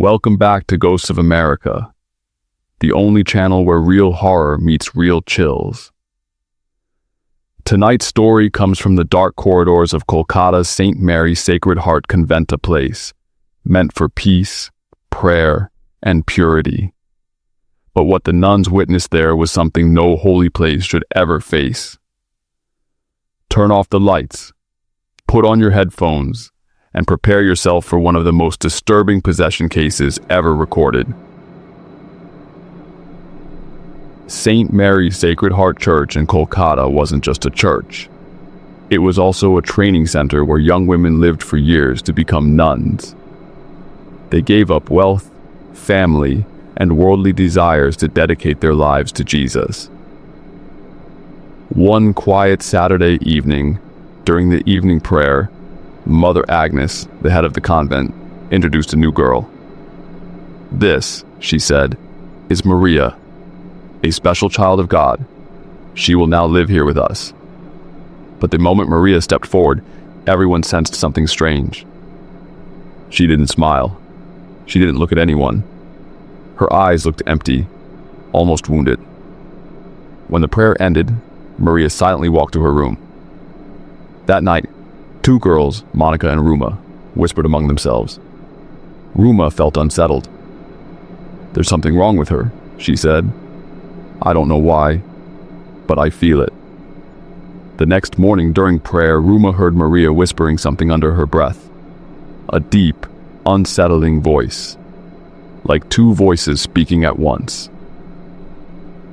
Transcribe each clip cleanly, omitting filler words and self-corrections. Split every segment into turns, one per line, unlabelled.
Welcome back to Ghosts of America, the only channel where real horror meets real chills. Tonight's story comes from the dark corridors of Kolkata's St. Mary's Sacred Heart Convent, a place meant for peace, prayer, and purity. But what the nuns witnessed there was something no holy place should ever face. Turn off the lights, put on your headphones, and prepare yourself for one of the most disturbing possession cases ever recorded. St. Mary's Sacred Heart Church in Kolkata wasn't just a church. It was also a training center where young women lived for years to become nuns. They gave up wealth, family, and worldly desires to dedicate their lives to Jesus. One quiet Saturday evening, during the evening prayer, Mother Agnes, the head of the convent, introduced a new girl. "This," she said, "is Maria, a special child of God. She will now live here with us." But the moment Maria stepped forward, everyone sensed something strange. She didn't smile. She didn't look at anyone. Her eyes looked empty, almost wounded. When the prayer ended, Maria silently walked to her room. That night, two girls, Monica and Ruma, whispered among themselves. Ruma felt unsettled. "There's something wrong with her," she said. "I don't know why, but I feel it." The next morning during prayer, Ruma heard Maria whispering something under her breath. A deep, unsettling voice, like two voices speaking at once.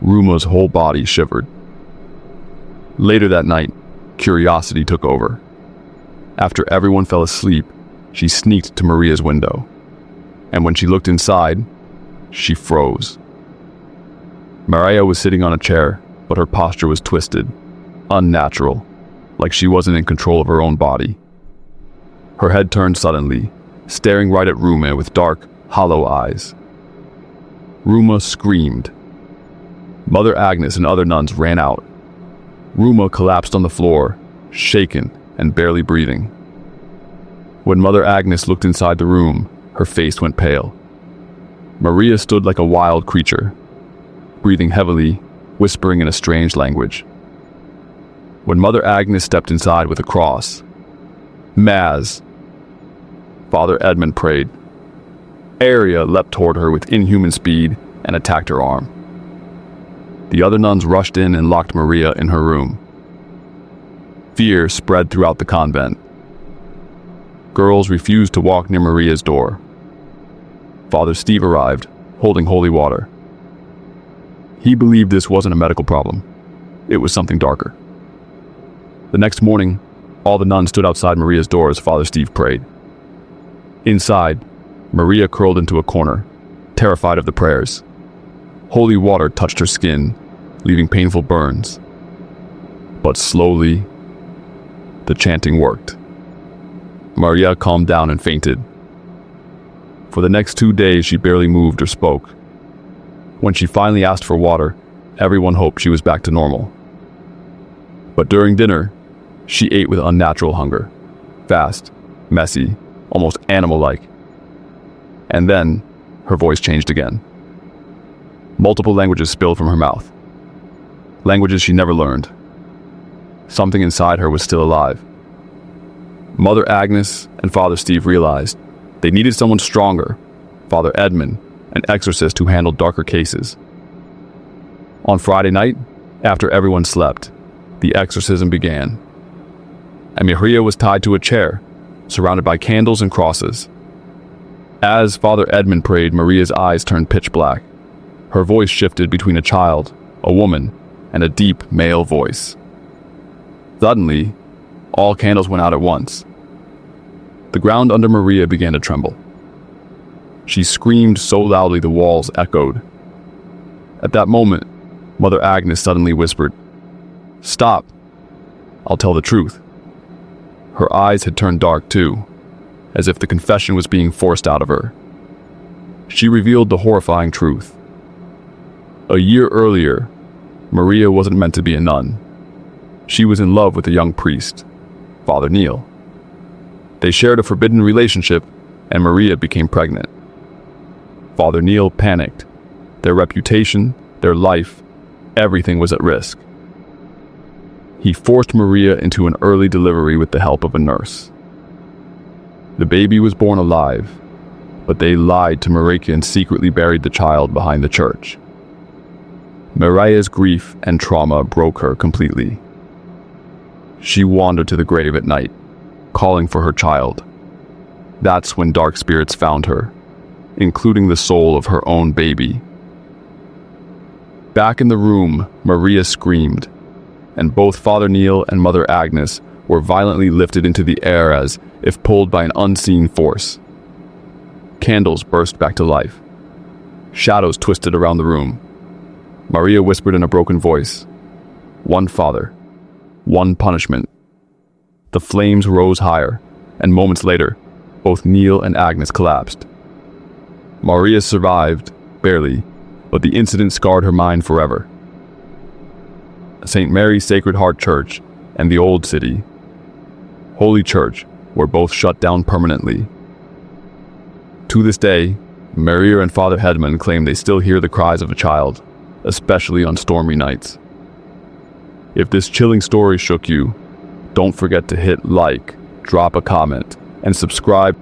Ruma's whole body shivered. Later that night, curiosity took over. After everyone fell asleep, she sneaked to Maria's window. And when she looked inside, she froze. Maria was sitting on a chair, but her posture was twisted, unnatural, like she wasn't in control of her own body. Her head turned suddenly, staring right at Ruma with dark, hollow eyes. Ruma screamed. Mother Agnes and other nuns ran out. Ruma collapsed on the floor, shaken and barely breathing. When Mother Agnes looked inside the room, her face went pale. Maria stood like a wild creature, breathing heavily, whispering in a strange language. When Mother Agnes stepped inside with a cross, "Maz," Father Edmund prayed. Aria leapt toward her with inhuman speed and attacked her arm. The other nuns rushed in and locked Maria in her room. Fear spread throughout the convent. Girls refused to walk near Maria's door. Father Steve arrived, holding holy water. He believed this wasn't a medical problem. It was something darker. The next morning, all the nuns stood outside Maria's door as Father Steve prayed. Inside, Maria curled into a corner, terrified of the prayers. Holy water touched her skin, leaving painful burns. But slowly, the chanting worked. Maria calmed down and fainted. For the next 2 days, she barely moved or spoke. When she finally asked for water, everyone hoped she was back to normal. But during dinner, she ate with unnatural hunger. Fast, messy, almost animal-like. And then, her voice changed again. Multiple languages spilled from her mouth. Languages she never learned. Something inside her was still alive. Mother Agnes and Father Steve realized they needed someone stronger, Father Edmund, an exorcist who handled darker cases. On Friday night, after everyone slept, the exorcism began. And Maria was tied to a chair, surrounded by candles and crosses. As Father Edmund prayed, Maria's eyes turned pitch black. Her voice shifted between a child, a woman, and a deep male voice. Suddenly, all candles went out at once. The ground under Maria began to tremble. She screamed so loudly the walls echoed. At that moment, Mother Agnes suddenly whispered, "Stop. I'll tell the truth." Her eyes had turned dark too, as if the confession was being forced out of her. She revealed the horrifying truth. A year earlier, Maria wasn't meant to be a nun. She was in love with a young priest, Father Neil. They shared a forbidden relationship, and Maria became pregnant. Father Neil panicked. Their reputation, their life, everything was at risk. He forced Maria into an early delivery with the help of a nurse. The baby was born alive, but they lied to Maria and secretly buried the child behind the church. Maria's grief and trauma broke her completely. She wandered to the grave at night, calling for her child. That's when dark spirits found her, including the soul of her own baby. Back in the room, Maria screamed, and both Father Neil and Mother Agnes were violently lifted into the air as if pulled by an unseen force. Candles burst back to life. Shadows twisted around the room. Maria whispered in a broken voice, "One Father, one punishment." The flames rose higher, and moments later, both Neil and Agnes collapsed. Maria survived, barely, but the incident scarred her mind forever. St. Mary's Sacred Heart Church and the Old City, Holy Church, were both shut down permanently. To this day, Maria and Father Hedman claim they still hear the cries of a child, especially on stormy nights. If this chilling story shook you, don't forget to hit like, drop a comment, and subscribe.